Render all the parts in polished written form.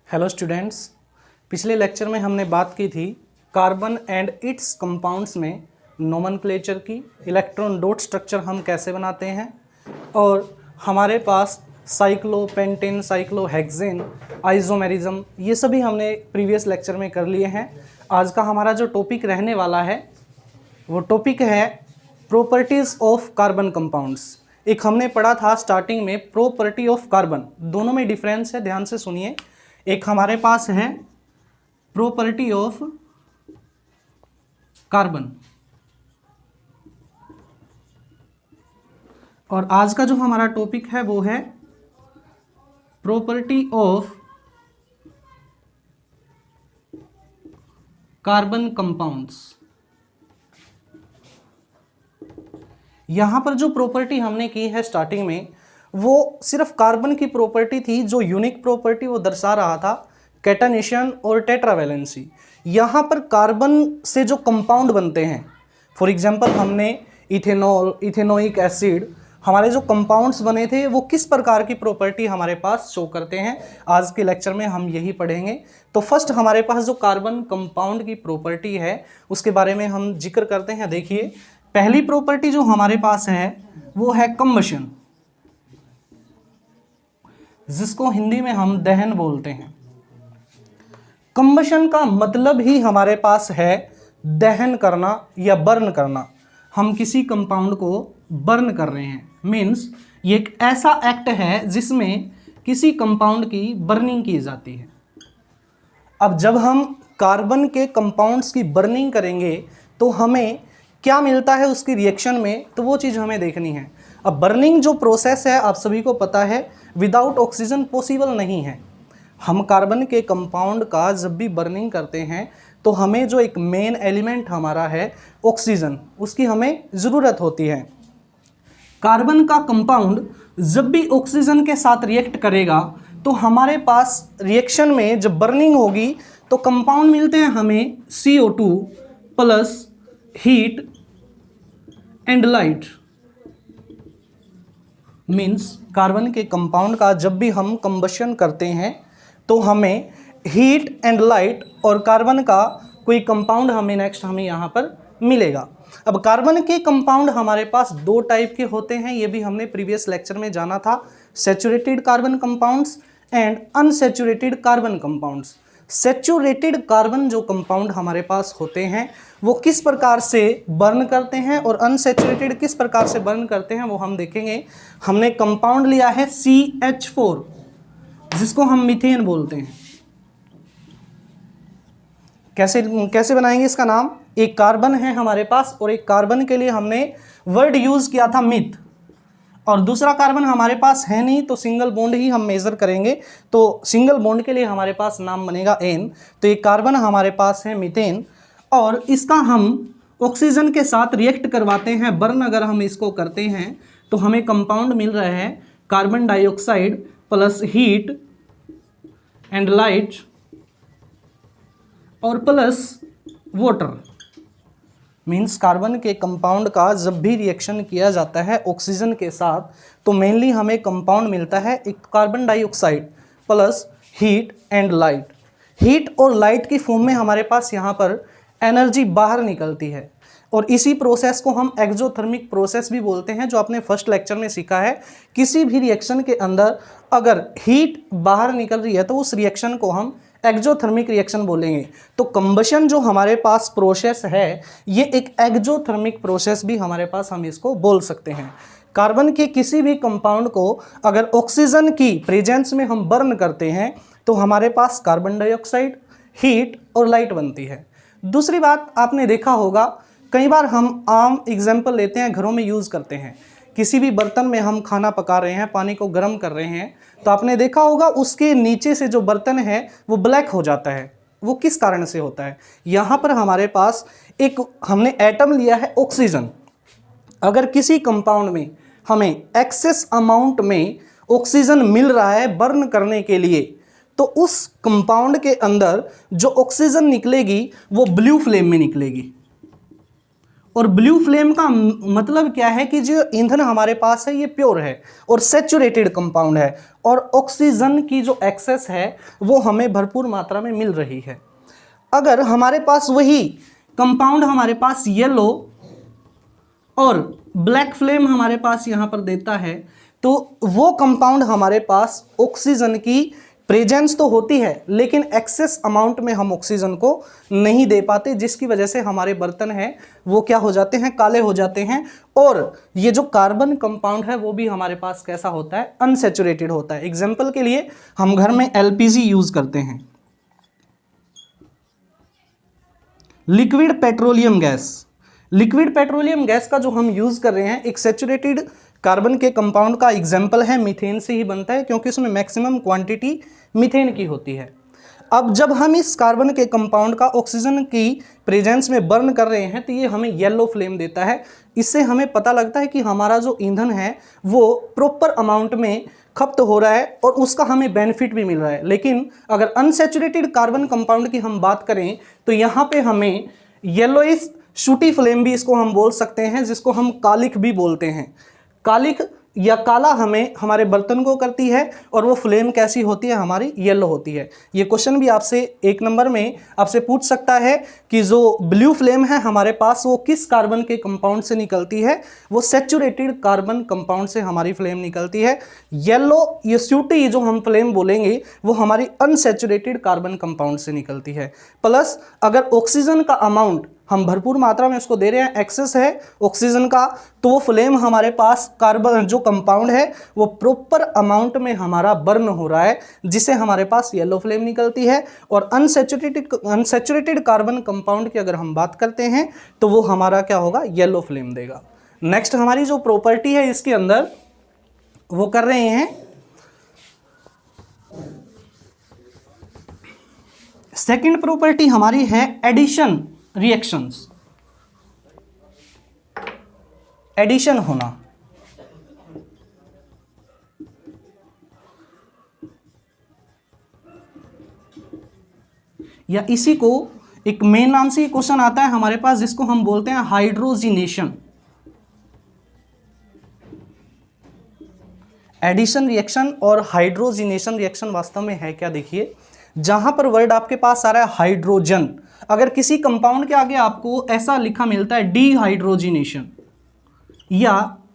Hello students, पिछले lecture में हमने बात की थी कार्बन एंड इट्स कंपाउंड्स में नोमेनक्लेचर की, इलेक्ट्रॉन डॉट स्ट्रक्चर हम कैसे बनाते हैं और हमारे पास साइक्लो पेंटेन, साइक्लोहेक्सेन, आइसोमेरिज्म, ये सभी हमने प्रीवियस लेक्चर में कर लिए हैं। आज का हमारा जो टॉपिक रहने वाला है वो टॉपिक है प्रॉपर्टीज़ ऑफ कार्बन कंपाउंड्स। एक हमने पढ़ा था स्टार्टिंग में प्रॉपर्टी ऑफ कार्बन, दोनों में डिफरेंस है, ध्यान से सुनिए। एक हमारे पास है प्रॉपर्टी ऑफ कार्बन और आज का जो हमारा टॉपिक है वो है प्रॉपर्टी ऑफ कार्बन कंपाउंड्स। यहां पर जो प्रॉपर्टी हमने की है स्टार्टिंग में वो सिर्फ कार्बन की प्रॉपर्टी थी, जो यूनिक प्रॉपर्टी वो दर्शा रहा था कैटाइनेशन और टेट्रावैलेंसी। यहाँ पर कार्बन से जो कंपाउंड बनते हैं, फॉर एग्जांपल हमने इथेनॉल, इथेनोइक एसिड, हमारे जो कंपाउंड्स बने थे वो किस प्रकार की प्रॉपर्टी हमारे पास शो करते हैं, आज के लेक्चर में हम यही पढ़ेंगे। तो फर्स्ट हमारे पास जो कार्बन कंपाउंड की प्रॉपर्टी है उसके बारे में हम जिक्र करते हैं। देखिए, पहली प्रॉपर्टी जो हमारे पास है वो है कंबशन, जिसको हिंदी में हम दहन बोलते हैं। कंबशन का मतलब ही हमारे पास है दहन करना या बर्न करना। हम किसी कंपाउंड को बर्न कर रहे हैं, मीन्स ये एक ऐसा एक्ट है जिसमें किसी कंपाउंड की बर्निंग की जाती है। अब जब हम कार्बन के कंपाउंड्स की बर्निंग करेंगे तो हमें क्या मिलता है उसकी रिएक्शन में, तो वो चीज़ हमें देखनी है। अब बर्निंग जो प्रोसेस है आप सभी को पता है विदाउट ऑक्सीजन पॉसिबल नहीं है। हम कार्बन के कंपाउंड का जब भी बर्निंग करते हैं तो हमें जो एक मेन एलिमेंट हमारा है ऑक्सीजन, उसकी हमें ज़रूरत होती है। कार्बन का कंपाउंड जब भी ऑक्सीजन के साथ रिएक्ट करेगा तो हमारे पास रिएक्शन में जब बर्निंग होगी तो कंपाउंड मिलते हैं हमें CO2 plus heat and light. Means carbon के कंपाउंड का जब भी हम कंबशन करते हैं तो हमें हीट एंड लाइट और कार्बन का कोई कंपाउंड हमें यहाँ पर मिलेगा। अब कार्बन के कंपाउंड हमारे पास दो टाइप के होते हैं, ये भी हमने प्रीवियस लेक्चर में जाना था, saturated carbon compounds and unsaturated carbon compounds. Saturated carbon जो कंपाउंड हमारे पास होते हैं वो किस प्रकार से बर्न करते हैं और अनसैचुरेटेड किस प्रकार से बर्न करते हैं वो हम देखेंगे। हमने कंपाउंड लिया है CH4, जिसको हम मीथेन बोलते हैं। कैसे बनाएंगे इसका नाम? एक कार्बन है हमारे पास और एक कार्बन के लिए हमने वर्ड यूज किया था मिथ, और दूसरा कार्बन हमारे पास है नहीं तो सिंगल बॉन्ड ही हम मेजर करेंगे। तो सिंगल बॉन्ड के लिए हमारे पास नाम बनेगा N। तो एक कार्बन हमारे पास है मीथेन और इसका हम ऑक्सीजन के साथ रिएक्ट करवाते हैं, बर्न अगर हम इसको करते हैं तो हमें कंपाउंड मिल रहा है carbon dioxide plus heat and light और प्लस वाटर। मीन्स कार्बन के कंपाउंड का जब भी रिएक्शन किया जाता है ऑक्सीजन के साथ तो मेनली हमें कंपाउंड मिलता है एक carbon dioxide plus heat and light. Heat और लाइट की फॉर्म में हमारे पास यहाँ पर एनर्जी बाहर निकलती है और इसी प्रोसेस को हम एक्सोथर्मिक प्रोसेस भी बोलते हैं, जो आपने फर्स्ट लेक्चर में सीखा है। किसी भी रिएक्शन के अंदर अगर हीट बाहर निकल रही है तो उस रिएक्शन को हम एक्सोथर्मिक रिएक्शन बोलेंगे। तो कंबशन जो हमारे पास प्रोसेस है ये एक एक्सोथर्मिक प्रोसेस भी हमारे पास हम इसको बोल सकते हैं। कार्बन के किसी भी कंपाउंड को अगर ऑक्सीजन की प्रेजेंस में हम बर्न करते हैं तो हमारे पास कार्बन डाइऑक्साइड, हीट और लाइट बनती है। दूसरी बात आपने देखा होगा, कई बार हम आम एग्जाम्पल लेते हैं, घरों में यूज़ करते हैं। किसी भी बर्तन में हम खाना पका रहे हैं, पानी को गर्म कर रहे हैं, तो आपने देखा होगा उसके नीचे से जो बर्तन है वो ब्लैक हो जाता है। वो किस कारण से होता है? यहाँ पर हमारे पास एक हमने एटम लिया है ऑक्सीजन। अगर किसी कंपाउंड में हमें एक्सेस अमाउंट में ऑक्सीजन मिल रहा है बर्न करने के लिए तो उस कंपाउंड के अंदर जो ऑक्सीजन निकलेगी वो ब्लू फ्लेम में निकलेगी। और ब्लू फ्लेम का मतलब क्या है कि जो ईंधन हमारे पास है ये प्योर है और सैचुरेटेड कंपाउंड है, और ऑक्सीजन की जो एक्सेस है वो हमें भरपूर मात्रा में मिल रही है। अगर हमारे पास वही कंपाउंड हमारे पास येलो और ब्लैक फ्लेम हमारे पास यहाँ पर देता है, तो वो कंपाउंड हमारे पास ऑक्सीजन की प्रेजेंस तो होती है लेकिन एक्सेस अमाउंट में हम ऑक्सीजन को नहीं दे पाते, जिसकी वजह से हमारे बर्तन हैं वो क्या हो जाते हैं, काले हो जाते हैं। और ये जो कार्बन कंपाउंड है वो भी हमारे पास कैसा होता है, अनसैचुरेटेड होता है। एग्जाम्पल के लिए हम घर में एलपीजी यूज करते हैं, liquid petroleum gas. Liquid petroleum gas का जो हम यूज कर रहे हैं एक सैचुरेटेड कार्बन के कंपाउंड का एग्जाम्पल है, मीथेन से ही बनता है क्योंकि उसमें मैक्सिमम क्वांटिटी मीथेन की होती है। अब जब हम इस कार्बन के कंपाउंड का ऑक्सीजन की प्रेजेंस में बर्न कर रहे हैं तो ये हमें येलो फ्लेम देता है। इससे हमें पता लगता है कि हमारा जो ईंधन है वो प्रॉपर अमाउंट में खपत हो रहा है और उसका हमें बेनिफिट भी मिल रहा है। लेकिन अगर अनसैचुरेटेड कार्बन कंपाउंड की हम बात करें तो यहाँ पे हमें येलोइश शूटी फ्लेम भी इसको हम बोल सकते हैं, जिसको हम कालिख भी बोलते हैं। कालिख या काला हमें हमारे बर्तन को करती है और वो फ्लेम कैसी होती है, हमारी येलो होती है। ये क्वेश्चन भी आपसे 1 नंबर में आपसे पूछ सकता है कि जो ब्लू फ्लेम है हमारे पास वो किस कार्बन के कंपाउंड से निकलती है, वो सैचुरेटेड कार्बन कंपाउंड से हमारी फ्लेम निकलती है। येलो ये सूटी जो हम फ्लेम बोलेंगे वो हमारी अनसैचुरेटेड कार्बन कंपाउंड से निकलती है। प्लस अगर ऑक्सीजन का अमाउंट हम भरपूर मात्रा में उसको दे रहे हैं, एक्सेस है ऑक्सीजन का, तो वो फ्लेम हमारे पास कार्बन जो कंपाउंड है वो प्रॉपर अमाउंट में हमारा बर्न हो रहा है, जिससे हमारे पास येलो फ्लेम निकलती है। और अनसैचुरेटेड कार्बन कंपाउंड की अगर हम बात करते हैं तो वो हमारा क्या होगा, येलो फ्लेम देगा। नेक्स्ट हमारी जो प्रॉपर्टी है इसके अंदर वो कर रहे हैं, सेकेंड प्रॉपर्टी हमारी है एडिशन रिएक्शंस, एडिशन होना। या इसी को एक मेन नाम से क्वेश्चन आता है हमारे पास जिसको हम बोलते हैं हाइड्रोजिनेशन। एडिशन रिएक्शन और हाइड्रोजिनेशन रिएक्शन वास्तव में है क्या, देखिए जहां पर वर्ड आपके पास आ रहा है हाइड्रोजन, अगर किसी कंपाउंड के आगे आपको ऐसा लिखा मिलता है डीहाइड्रोजिनेशन, या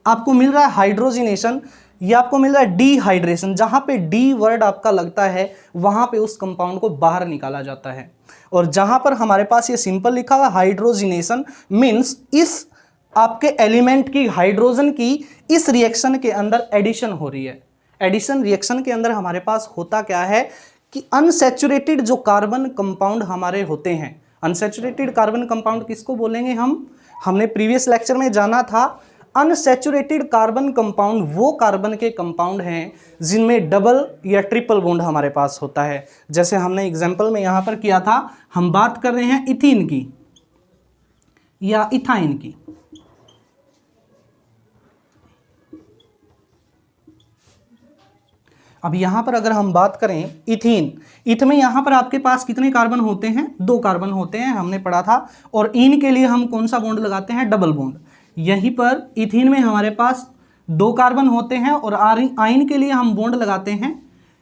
आपको मिल रहा है हाइड्रोजिनेशन, या आपको मिल रहा है डीहाइड्रेशन, जहां पे डी वर्ड आपका लगता है वहां पे उस कंपाउंड को बाहर निकाला जाता है। और जहां पर हमारे पास ये सिंपल लिखा हुआ हाइड्रोजिनेशन मीन्स इस आपके एलिमेंट की, हाइड्रोजन की इस रिएक्शन के अंदर एडिशन हो रही है। एडिशन रिएक्शन के अंदर हमारे पास होता क्या है कि अनसैचुरेटेड जो कार्बन कंपाउंड हमारे होते हैं, अनसैचुरेटेड कार्बन कंपाउंड किसको बोलेंगे हमने प्रीवियस लेक्चर में जाना था। अनसैचुरेटेड कार्बन कंपाउंड वो कार्बन के कंपाउंड हैं जिनमें डबल या ट्रिपल बॉन्ड हमारे पास होता है। जैसे हमने एग्जांपल में यहाँ पर किया था, हम बात कर रहे हैं इथीन की या इथाइन की। अब यहाँ पर अगर हम बात करें इथीन, इथ में यहाँ पर आपके पास कितने कार्बन होते हैं, 2 कार्बन होते हैं, हमने पढ़ा था। और इन के लिए हम कौन सा बॉन्ड लगाते हैं, डबल बॉन्ड। यहीं पर इथीन में हमारे पास 2 कार्बन होते हैं और आइन के लिए हम बॉन्ड लगाते हैं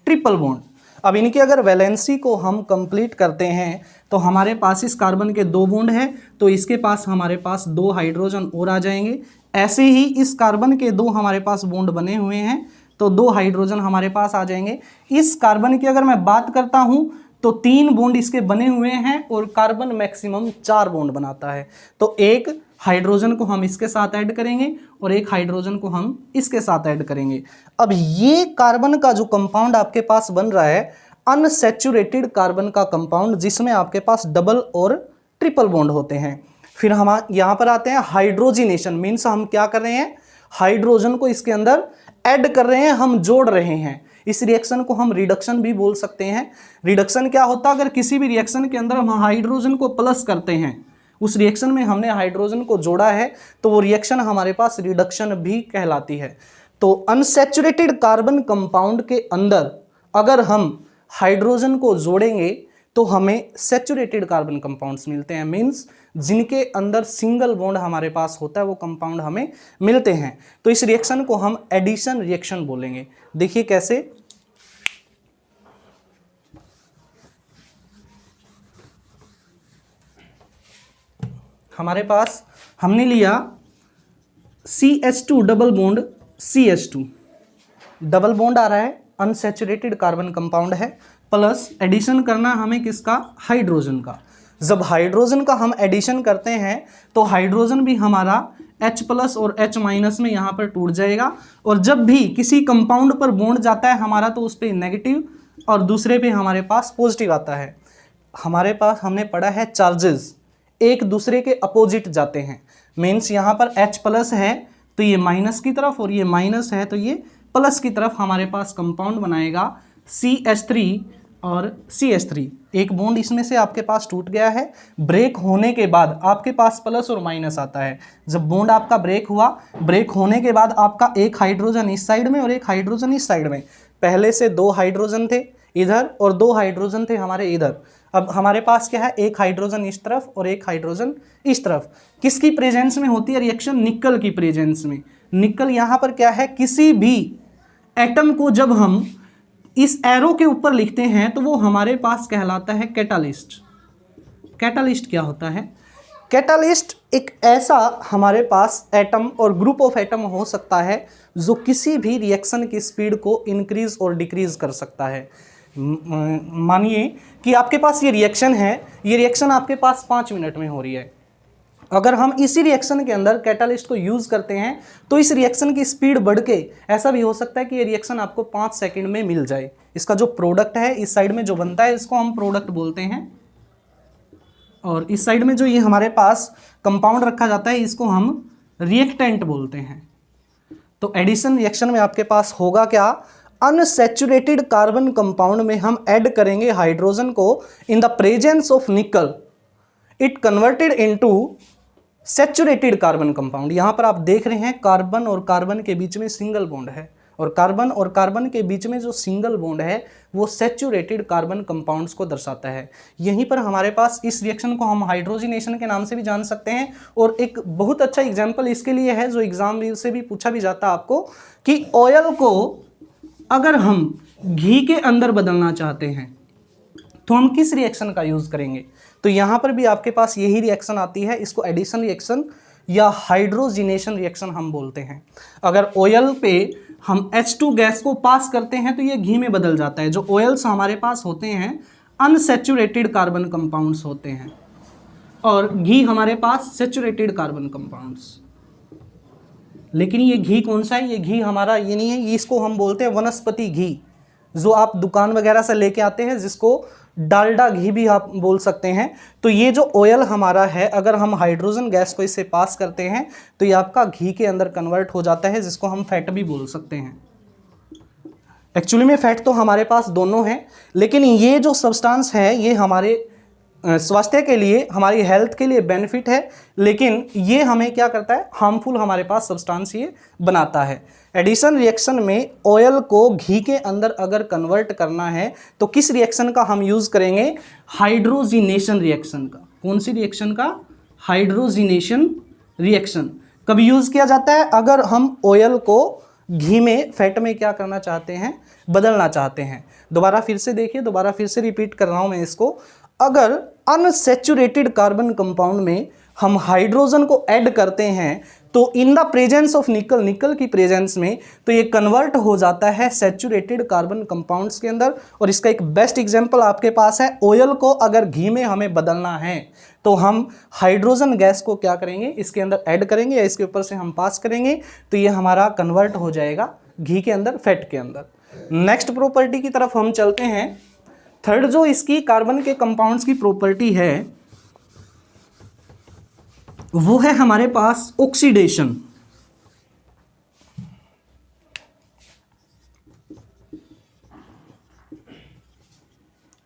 ट्रिपल बॉन्ड। अब इनकी अगर वैलेंसी को हम कंप्लीट करते हैं तो हमारे पास इस कार्बन के 2 बॉन्ड है, तो इसके पास हमारे पास 2 हाइड्रोजन और आ जाएंगे। ऐसे ही इस कार्बन के 2 हमारे पास बॉन्ड बने हुए हैं तो 2 हाइड्रोजन हमारे पास आ जाएंगे। इस कार्बन की अगर मैं बात करता हूं तो 3 बॉन्ड इसके बने हुए हैं और कार्बन मैक्सिमम 4 बॉन्ड बनाता है। तो एक हाइड्रोजन को हम इसके साथ ऐड करेंगे और एक हाइड्रोजन को हम इसके साथ ऐड करेंगे। अब ये कार्बन का जो कंपाउंड आपके पास बन रहा है अनसैचुरेटेड कार्बन का कंपाउंड, जिसमें आपके पास डबल और ट्रिपल बॉन्ड होते हैं। फिर हम यहाँ पर आते हैं हाइड्रोजिनेशन, मीन्स हम क्या कर रहे हैं, हाइड्रोजन को इसके अंदर ऐड कर रहे हैं, हम जोड़ रहे हैं। इस रिएक्शन को हम रिडक्शन भी बोल सकते हैं। रिडक्शन क्या होता है, अगर किसी भी रिएक्शन के अंदर हम हाइड्रोजन को प्लस करते हैं, उस रिएक्शन में हमने हाइड्रोजन को जोड़ा है, तो वो रिएक्शन हमारे पास रिडक्शन भी कहलाती है। तो अनसैचुरेटेड कार्बन कंपाउंड के अंदर अगर हम हाइड्रोजन को जोड़ेंगे तो हमें सैचुरेटेड कार्बन कंपाउंड्स मिलते हैं, मीन्स जिनके अंदर सिंगल बॉन्ड हमारे पास होता है वो कंपाउंड हमें मिलते हैं। तो इस रिएक्शन को हम एडिशन रिएक्शन बोलेंगे। देखिए कैसे, हमारे पास हमने लिया CH2 double bond CH2, double bond आ रहा है, अनसैचुरेटेड कार्बन कंपाउंड है, प्लस एडिशन करना हमें किसका, हाइड्रोजन का। जब हाइड्रोजन का हम एडिशन करते हैं तो हाइड्रोजन भी हमारा H प्लस और H माइनस में यहाँ पर टूट जाएगा, और जब भी किसी कंपाउंड पर बॉन्ड जाता है हमारा तो उस पर नेगेटिव और दूसरे पे हमारे पास पॉजिटिव आता है। हमारे पास हमने पढ़ा है चार्जेस एक दूसरे के अपोजिट जाते हैं, मीन्स यहाँ पर H प्लस है तो ये माइनस की तरफ, और ये माइनस है तो ये प्लस की तरफ हमारे पास कंपाउंड बनाएगा CH3 और CH3। एक बॉन्ड इसमें से आपके पास टूट गया है, ब्रेक होने के बाद आपके पास प्लस और माइनस आता है। जब बॉन्ड आपका ब्रेक हुआ, ब्रेक होने के बाद आपका एक हाइड्रोजन इस साइड में और एक हाइड्रोजन इस साइड में, पहले से 2 हाइड्रोजन थे इधर और 2 हाइड्रोजन थे हमारे इधर। अब हमारे पास क्या है, एक हाइड्रोजन इस तरफ और एक हाइड्रोजन इस तरफ। किसकी प्रेजेंस में होती है रिएक्शन, निकल की प्रेजेंस में। निकल यहाँ पर क्या है, किसी भी एटम को जब हम इस एरो के ऊपर लिखते हैं तो वो हमारे पास कहलाता है कैटालिस्ट। कैटालिस्ट क्या होता है, कैटालिस्ट एक ऐसा हमारे पास एटम और ग्रुप ऑफ एटम हो सकता है जो किसी भी रिएक्शन की स्पीड को इंक्रीज और डिक्रीज कर सकता है। मानिए कि आपके पास ये रिएक्शन है, ये रिएक्शन आपके पास 5 मिनट में हो रही है। अगर हम इसी रिएक्शन के अंदर कैटालिस्ट को यूज़ करते हैं तो इस रिएक्शन की स्पीड बढ़ के ऐसा भी हो सकता है कि ये रिएक्शन आपको 5 सेकंड में मिल जाए। इसका जो प्रोडक्ट है इस साइड में जो बनता है इसको हम प्रोडक्ट बोलते हैं, और इस साइड में जो ये हमारे पास कंपाउंड रखा जाता है इसको हम रिएक्टेंट बोलते हैं। तो एडिशन रिएक्शन में आपके पास होगा क्या, अनसैचुरेटेड कार्बन कंपाउंड में हम ऐड करेंगे हाइड्रोजन को इन द प्रेजेंस ऑफ निकल, it converted into saturated carbon compound. यहाँ पर आप देख रहे हैं कार्बन और कार्बन के बीच में सिंगल बॉन्ड है, और कार्बन के बीच में जो सिंगल बॉन्ड है वो सैचुरेटेड कार्बन कंपाउंड्स को दर्शाता है। यहीं पर हमारे पास इस रिएक्शन को हम हाइड्रोजिनेशन के नाम से भी जान सकते हैं, और एक बहुत अच्छा एग्जाम्पल इसके लिए है जो एग्जाम से भी पूछा भी जाता है आपको, कि ऑयल को अगर हम घी के अंदर बदलना चाहते हैं तो हम किस रिएक्शन का यूज़ करेंगे। तो यहाँ पर भी आपके पास यही रिएक्शन आती है, इसको एडिशन रिएक्शन या हाइड्रोजिनेशन रिएक्शन हम बोलते हैं। अगर ऑयल पे हम H2 गैस को पास करते हैं तो ये घी में बदल जाता है। जो ऑयल्स हमारे पास होते हैं अनसैचुरेटेड कार्बन कंपाउंड्स होते हैं, और घी हमारे पास सैचुरेटेड कार्बन कंपाउंड्स। लेकिन ये घी कौन सा है, ये घी हमारा ये नहीं है, ये इसको हम बोलते हैं वनस्पति घी, जो आप दुकान वगैरह से लेके आते हैं, जिसको डालडा घी भी आप बोल सकते हैं। तो ये जो ऑयल हमारा है, अगर हम हाइड्रोजन गैस को इससे पास करते हैं तो ये आपका घी के अंदर कन्वर्ट हो जाता है, जिसको हम फैट भी बोल सकते हैं। एक्चुअली में फैट तो हमारे पास दोनों हैं, लेकिन ये जो सब्सटेंस है ये हमारे स्वास्थ्य के लिए, हमारी हेल्थ के लिए बेनिफिट है, लेकिन ये हमें क्या करता है, हार्मफुल हमारे पास सब्सटेंस ये बनाता है। एडिशन रिएक्शन में ऑयल को घी के अंदर अगर कन्वर्ट करना है तो किस रिएक्शन का हम यूज़ करेंगे, हाइड्रोजिनेशन रिएक्शन का। कौन सी रिएक्शन का, हाइड्रोजिनेशन रिएक्शन। कब यूज़ किया जाता है, अगर हम ऑयल को घी में, फैट में क्या करना चाहते हैं, बदलना चाहते हैं। दोबारा फिर से देखिए, दोबारा फिर से रिपीट कर रहा हूँ मैं इसको। अगर अनसैचुरेटेड कार्बन कंपाउंड में हम हाइड्रोजन को ऐड करते हैं तो इन द प्रेजेंस ऑफ निकल, निकल की प्रेजेंस में, तो ये कन्वर्ट हो जाता है सैचुरेटेड कार्बन कंपाउंड्स के अंदर। और इसका एक बेस्ट एग्जांपल आपके पास है, ऑयल को अगर घी में हमें बदलना है तो हम हाइड्रोजन गैस को क्या करेंगे, इसके अंदर ऐड करेंगे या इसके ऊपर से हम पास करेंगे, तो ये हमारा कन्वर्ट हो जाएगा घी के अंदर, फैट के अंदर। नेक्स्ट प्रॉपर्टी की तरफ हम चलते हैं। थर्ड जो इसकी कार्बन के कंपाउंड्स की प्रॉपर्टी है वो है हमारे पास ऑक्सीडेशन।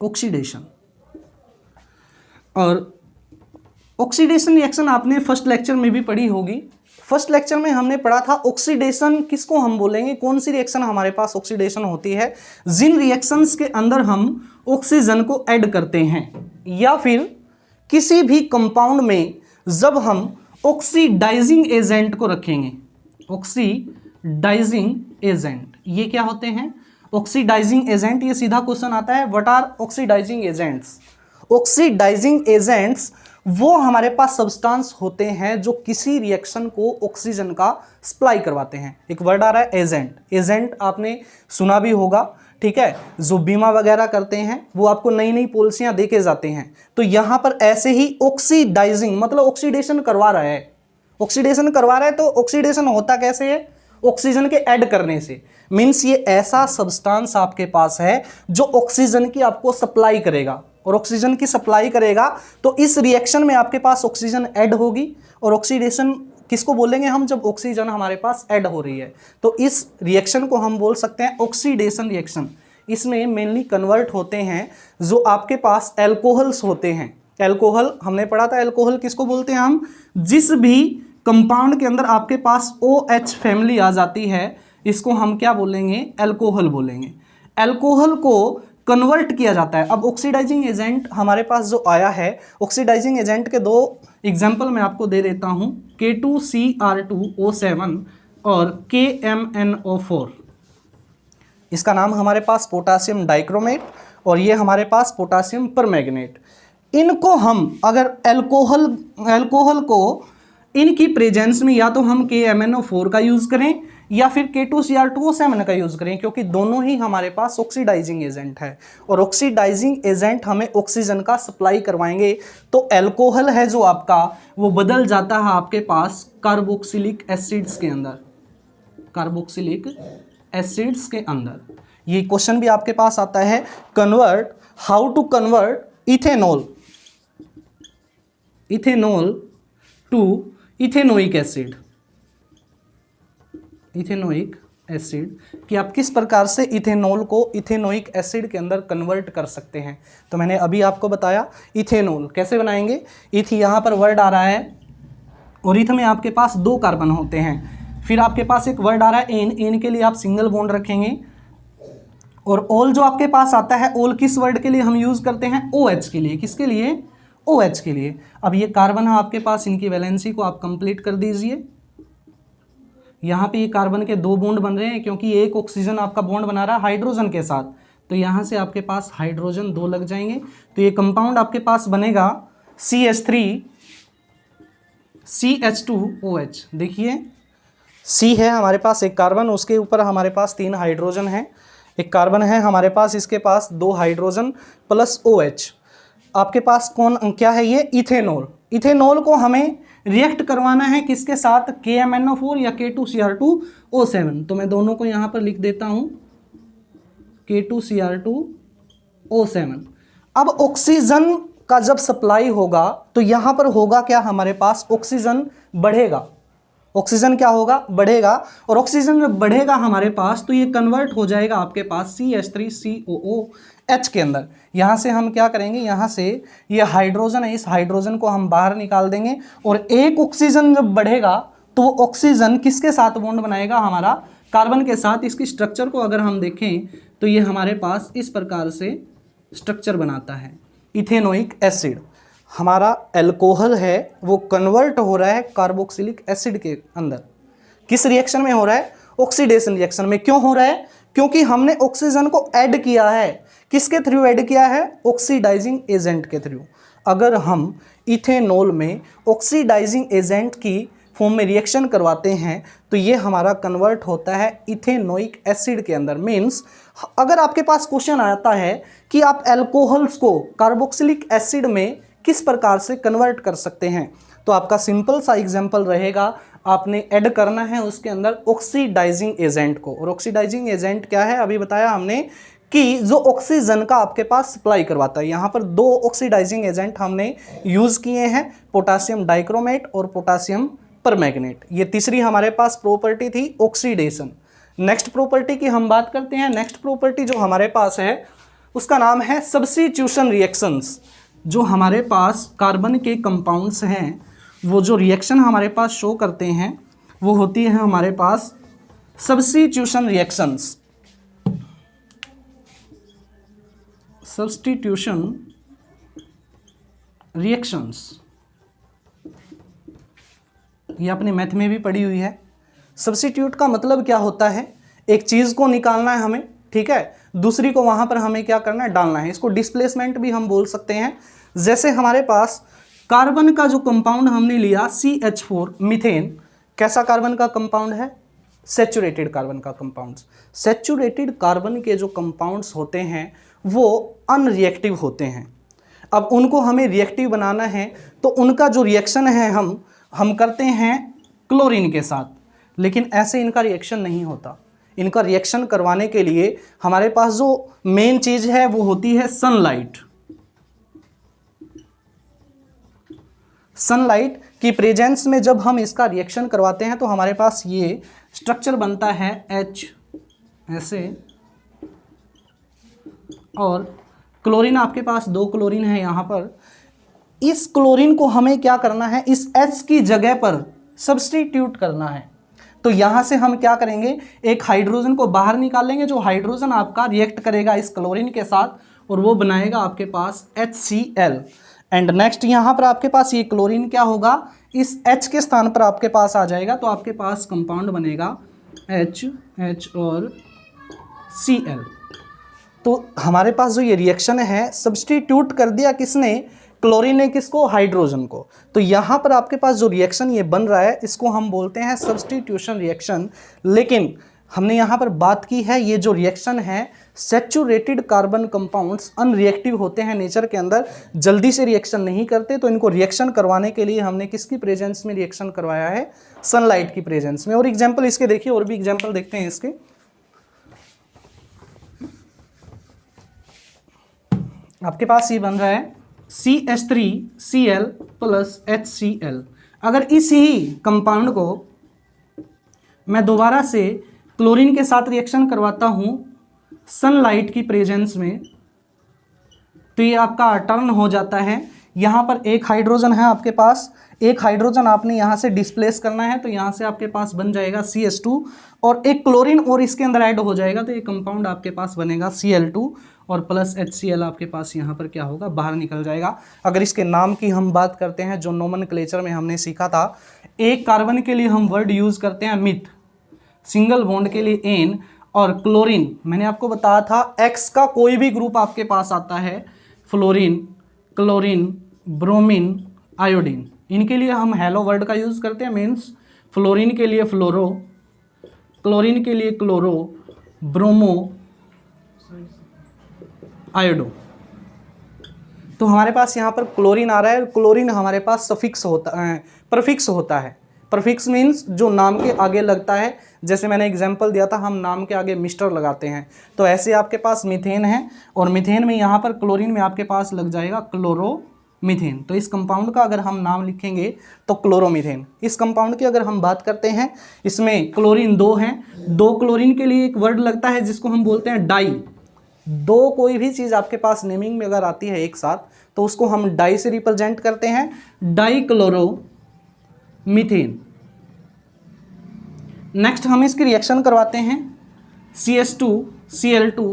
ऑक्सीडेशन और ऑक्सीडेशन रिएक्शन आपने फर्स्ट लेक्चर में भी पढ़ी होगी, फर्स्ट लेक्चर में हमने पढ़ा था ऑक्सीडेशन किसको हम बोलेंगे, कौन सी रिएक्शन हमारे पास ऑक्सीडेशन होती है, जिन रिएक्शंस के अंदर हम ऑक्सीजन को ऐड करते हैं या फिर किसी भी कंपाउंड में जब हम ऑक्सीडाइजिंग एजेंट को रखेंगे। ऑक्सीडाइजिंग एजेंट ये क्या होते हैं, ऑक्सीडाइजिंग एजेंट, ये सीधा क्वेश्चन आता है, what are oxidising agents. Oxidising agents वो हमारे पास सब्सटेंस होते हैं जो किसी रिएक्शन को ऑक्सीजन का सप्लाई करवाते हैं। एक वर्ड आ रहा है एजेंट, एजेंट आपने सुना भी होगा, ठीक है, जो बीमा वगैरह करते हैं वो आपको नई नई पॉलिसियां देके जाते हैं। तो यहां पर ऐसे ही ऑक्सीडाइजिंग मतलब ऑक्सीडेशन करवा रहा है, ऑक्सीडेशन करवा रहा है। तो ऑक्सीडेशन होता कैसे है, ऑक्सीजन के ऐड करने से। मीन्स ये ऐसा सब्सटेंस आपके पास है जो ऑक्सीजन की आपको सप्लाई करेगा, और ऑक्सीजन की सप्लाई करेगा तो इस रिएक्शन में आपके पास ऑक्सीजन ऐड होगी। और ऑक्सीडेशन किसको बोलेंगे हम, जब ऑक्सीजन हमारे पास ऐड हो रही है। तो इस रिएक्शन को हम बोल सकते हैं ऑक्सीडेशन रिएक्शन। इसमें मेनली कन्वर्ट होते हैं जो आपके पास एल्कोहल्स होते हैं। एल्कोहल हमने पढ़ा था, एल्कोहल किसको बोलते हैं हम, जिस भी कंपाउंड के अंदर आपके पास OH फैमिली आ जाती है इसको हम क्या बोलेंगे, एल्कोहल बोलेंगे। एल्कोहल को कन्वर्ट किया जाता है। अब ऑक्सीडाइजिंग एजेंट हमारे पास जो आया है, ऑक्सीडाइजिंग एजेंट के दो एग्जाम्पल मैं आपको दे देता हूं, K2Cr2O7 और KMnO4। इसका नाम हमारे पास पोटासियम डाइक्रोमेट और ये हमारे पास पोटासियम परमैंगनेट। इनको हम अगर एल्कोहल को इनकी प्रेजेंस में या तो हम KMnO4 का यूज करें या फिर K2Cr2O7 का यूज करें, क्योंकि दोनों ही हमारे पास ऑक्सीडाइजिंग एजेंट है और ऑक्सीडाइजिंग एजेंट हमें ऑक्सीजन का सप्लाई करवाएंगे। तो एल्कोहल है जो आपका वो बदल जाता है आपके पास कार्बोक्सिलिक एसिड्स के अंदर, कार्बोक्सिलिक एसिड्स के अंदर। ये क्वेश्चन भी आपके पास आता है, convert, how to convert ethanol to ethanoic acid, ethanoic acid, कि आप किस प्रकार से इथेनॉल को इथेनोइक एसिड के अंदर कन्वर्ट कर सकते हैं। तो मैंने अभी आपको बताया इथेनॉल कैसे बनाएंगे। इथ यहाँ पर वर्ड आ रहा है और इथ में आपके पास 2 कार्बन होते हैं। फिर आपके पास एक वर्ड आ रहा है एन, एन के लिए आप सिंगल बॉन्ड रखेंगे। और ऑल जो आपके पास आता है, ऑल किस वर्ड के लिए हम यूज करते हैं, OH के लिए। किसके लिए, OH के लिए। अब ये कार्बन है आपके पास, इनकी वैलेंसी को आप कंप्लीट कर दीजिए। यहाँ पे ये कार्बन के 2 बॉन्ड बन रहे हैं क्योंकि एक ऑक्सीजन आपका बॉन्ड बना रहा है हाइड्रोजन के साथ, तो यहाँ से आपके पास हाइड्रोजन 2 लग जाएंगे। तो ये कंपाउंड आपके पास बनेगा CH3CH2OH। देखिए C है हमारे पास एक कार्बन, उसके ऊपर हमारे पास 3 हाइड्रोजन है, एक कार्बन है हमारे पास, इसके पास 2 हाइड्रोजन प्लस OH। आपके पास कौन क्या है, ये इथेनॉल। इथेनॉल को हमें रिएक्ट करवाना है किसके साथ, KMnO4 या K2Cr2O7। तो मैं दोनों को यहाँ पर लिख देता हूँ, K2Cr2O7। अब ऑक्सीजन का जब सप्लाई होगा तो यहाँ पर होगा क्या, हमारे पास ऑक्सीजन बढ़ेगा। ऑक्सीजन क्या होगा, बढ़ेगा। और ऑक्सीजन जब बढ़ेगा हमारे पास तो ये कन्वर्ट हो जाएगा आपके पास CH3COOH के अंदर। यहाँ से हम क्या करेंगे, यहाँ से ये हाइड्रोजन है, इस हाइड्रोजन को हम बाहर निकाल देंगे। और एक ऑक्सीजन जब बढ़ेगा तो वो ऑक्सीजन किसके साथ बॉन्ड बनाएगा, हमारा कार्बन के साथ। इसकी स्ट्रक्चर को अगर हम देखें तो ये हमारे पास इस प्रकार से स्ट्रक्चर बनाता है। इथेनोइक एसिड हमारा एल्कोहल है, वो कन्वर्ट हो रहा है कार्बोक्सिलिक एसिड के अंदर। किस रिएक्शन में हो रहा है, ऑक्सीडेशन रिएक्शन में। क्यों हो रहा है, क्योंकि हमने ऑक्सीजन को ऐड किया है। किसके थ्रू ऐड किया है, ऑक्सीडाइजिंग एजेंट के थ्रू। अगर हम इथेनॉल में ऑक्सीडाइजिंग एजेंट की फॉर्म में रिएक्शन करवाते हैं तो ये हमारा कन्वर्ट होता है इथेनोइक एसिड के अंदर। मीन्स अगर आपके पास क्वेश्चन आता है कि आप एल्कोहल्स को कार्बोक्सिलिक एसिड में किस प्रकार से कन्वर्ट कर सकते हैं, तो आपका सिंपल सा एग्जांपल रहेगा, आपने ऐड करना है उसके अंदर ऑक्सीडाइजिंग एजेंट को। और ऑक्सीडाइजिंग एजेंट क्या है, अभी बताया हमने कि जो ऑक्सीजन का आपके पास सप्लाई करवाता है। यहाँ पर 2 ऑक्सीडाइजिंग एजेंट हमने यूज किए हैं, पोटासियम डाइक्रोमेट और पोटासियम परमैंगनेट। ये तीसरी हमारे पास प्रॉपर्टी थी ऑक्सीडेशन। नेक्स्ट प्रॉपर्टी की हम बात करते हैं। नेक्स्ट प्रॉपर्टी जो हमारे पास है उसका नाम है सब्स्टिट्यूशन रिएक्शंस। जो हमारे पास कार्बन के कंपाउंड्स हैं वो जो रिएक्शन हमारे पास शो करते हैं वो होती है हमारे पास सब्स्टिट्यूशन रिएक्शंस। सब्स्टिट्यूशन रिएक्शंस ये अपने मैथ में भी पढ़ी हुई है। सब्स्टिट्यूट का मतलब क्या होता है, एक चीज़ को निकालना है हमें, ठीक है, दूसरी को वहाँ पर हमें क्या करना है, डालना है। इसको डिस्प्लेसमेंट भी हम बोल सकते हैं। जैसे हमारे पास कार्बन का जो कंपाउंड हमने लिया CH4 मीथेन, कैसा कार्बन का कंपाउंड है, सैचुरेटेड कार्बन का कंपाउंड। सैचुरेटेड कार्बन के जो कंपाउंड्स होते हैं वो अनरिएक्टिव होते हैं। अब उनको हमें रिएक्टिव बनाना है तो उनका जो रिएक्शन है हम करते हैं क्लोरीन के साथ, लेकिन ऐसे इनका रिएक्शन नहीं होता। इनका रिएक्शन करवाने के लिए हमारे पास जो मेन चीज़ है वो होती है सनलाइट। सनलाइट की प्रेजेंस में जब हम इसका रिएक्शन करवाते हैं तो हमारे पास ये स्ट्रक्चर बनता है H ऐसे, और क्लोरीन आपके पास 2 क्लोरीन है यहाँ पर। इस क्लोरीन को हमें क्या करना है, इस H की जगह पर सब्स्टिट्यूट करना है। तो यहाँ से हम क्या करेंगे, एक हाइड्रोजन को बाहर निकालेंगे, जो हाइड्रोजन आपका रिएक्ट करेगा इस क्लोरीन के साथ और वो बनाएगा आपके पास HCl। एंड नेक्स्ट यहाँ पर आपके पास ये क्लोरीन क्या होगा, इस H के स्थान पर आपके पास आ जाएगा, तो आपके पास कंपाउंड बनेगा H और Cl। तो हमारे पास जो ये रिएक्शन है, सब्स्टिट्यूट कर दिया किसने, क्लोरीन ने किसको, हाइड्रोजन को। तो यहाँ पर आपके पास जो रिएक्शन ये बन रहा है इसको हम बोलते हैं सब्स्टिट्यूशन रिएक्शन। लेकिन हमने यहाँ पर बात की है, ये जो रिएक्शन है सैचुरेटेड कार्बन कंपाउंड्स अनरिएक्टिव होते हैं नेचर के अंदर, जल्दी से रिएक्शन नहीं करते। तो इनको रिएक्शन करवाने के लिए हमने किसकी प्रेजेंस में रिएक्शन करवाया है, सनलाइट की प्रेजेंस में। और एग्जाम्पल इसके देखिए, और भी एग्जाम्पल देखते हैं इसके। आपके पास ये बन रहा है CH3Cl प्लस HCl। अगर इसी कंपाउंड को मैं दोबारा से क्लोरीन के साथ रिएक्शन करवाता हूँ सनलाइट की प्रेजेंस में, तो ये आपका टर्न हो जाता है। यहाँ पर एक हाइड्रोजन है आपके पास, एक हाइड्रोजन आपने यहाँ से डिस्प्लेस करना है, तो यहाँ से आपके पास बन जाएगा CH2 और एक क्लोरीन और इसके अंदर ऐड हो जाएगा, तो ये कंपाउंड आपके पास बनेगा Cl2 और प्लस HCl आपके पास यहाँ पर क्या होगा, बाहर निकल जाएगा। अगर इसके नाम की हम बात करते हैं, जो नोमेनक्लेचर में हमने सीखा था, एक कार्बन के लिए हम वर्ड यूज़ करते हैं मिथ, सिंगल बॉन्ड के लिए एन, और क्लोरीन मैंने आपको बताया था एक्स का कोई भी ग्रुप आपके पास आता है, फ्लोरीन, क्लोरीन, ब्रोमीन, आयोडीन, इनके लिए हम हेलो वर्ड का यूज़ करते हैं। मीन्स फ्लोरीन के लिए फ्लोरो, क्लोरीन के लिए क्लोरो, ब्रोमो, आयोडो। तो हमारे पास यहाँ पर क्लोरीन आ रहा है, क्लोरीन हमारे पास सफिक्स होता है, प्रफिक्स होता है। प्रफिक्स मीन्स जो नाम के आगे लगता है, जैसे मैंने एग्जांपल दिया था, हम नाम के आगे मिस्टर लगाते हैं। तो ऐसे आपके पास मीथेन है, और मीथेन में यहाँ पर क्लोरीन में आपके पास लग जाएगा क्लोरोमीथेन। तो इस कंपाउंड का अगर हम नाम लिखेंगे तो क्लोरोमीथेन। इस कंपाउंड की अगर हम बात करते हैं, इसमें क्लोरीन 2 हैं, 2 क्लोरीन के लिए एक वर्ड लगता है जिसको हम बोलते हैं डाई। 2 कोई भी चीज़ आपके पास नेमिंग में अगर आती है एक साथ, तो उसको हम डाई से रिप्रेजेंट करते हैं, डाई क्लोरो मीथेन। नेक्स्ट हम इसकी रिएक्शन करवाते हैं CH2Cl2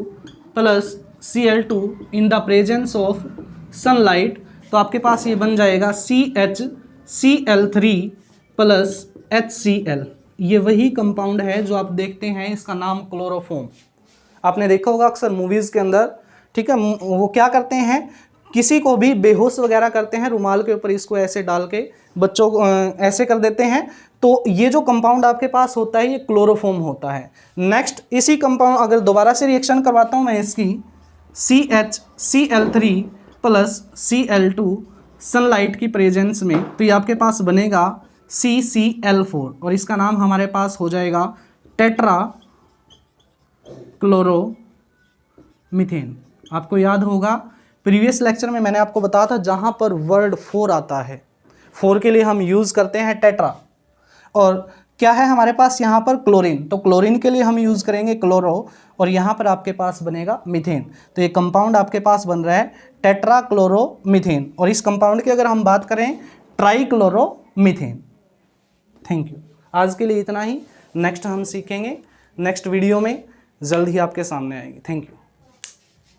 plus Cl2 in the presence of sunlight. तो आपके पास ये बन जाएगा CHCl3 प्लस HCl। ये वही कंपाउंड है जो आप देखते हैं, इसका नाम क्लोरोफॉर्म। आपने देखा होगा अक्सर मूवीज़ के अंदर, ठीक है, वो क्या करते हैं, किसी को भी बेहोश वगैरह करते हैं, रुमाल के ऊपर इसको ऐसे डाल के बच्चों को ऐसे कर देते हैं। तो ये जो कंपाउंड आपके पास होता है ये क्लोरोफॉर्म होता है। नेक्स्ट इसी कंपाउंड अगर दोबारा से रिएक्शन करवाता हूँ मैं इसकी CHCl3 प्लस Cl2 सनलाइट की प्रेजेंस में, तो ये आपके पास बनेगा CCl4 और इसका नाम हमारे पास हो जाएगा टेट्रा क्लोरोमीथेन। आपको याद होगा प्रीवियस लेक्चर में मैंने आपको बताया था, जहाँ पर वर्ड 4 आता है, 4 के लिए हम यूज़ करते हैं टेट्रा। और क्या है हमारे पास यहाँ पर क्लोरीन, तो क्लोरीन के लिए हम यूज़ करेंगे क्लोरो, और यहाँ पर आपके पास बनेगा मीथेन। तो ये कंपाउंड आपके पास बन रहा है टेट्रा क्लोरोमीथेन। और इस कंपाउंड की अगर हम बात करें ट्राई क्लोरोमीथेन। Thank you. आज के लिए इतना ही। नेक्स्ट हम सीखेंगे, नेक्स्ट वीडियो में जल्द ही आपके सामने आएगी। Thank you.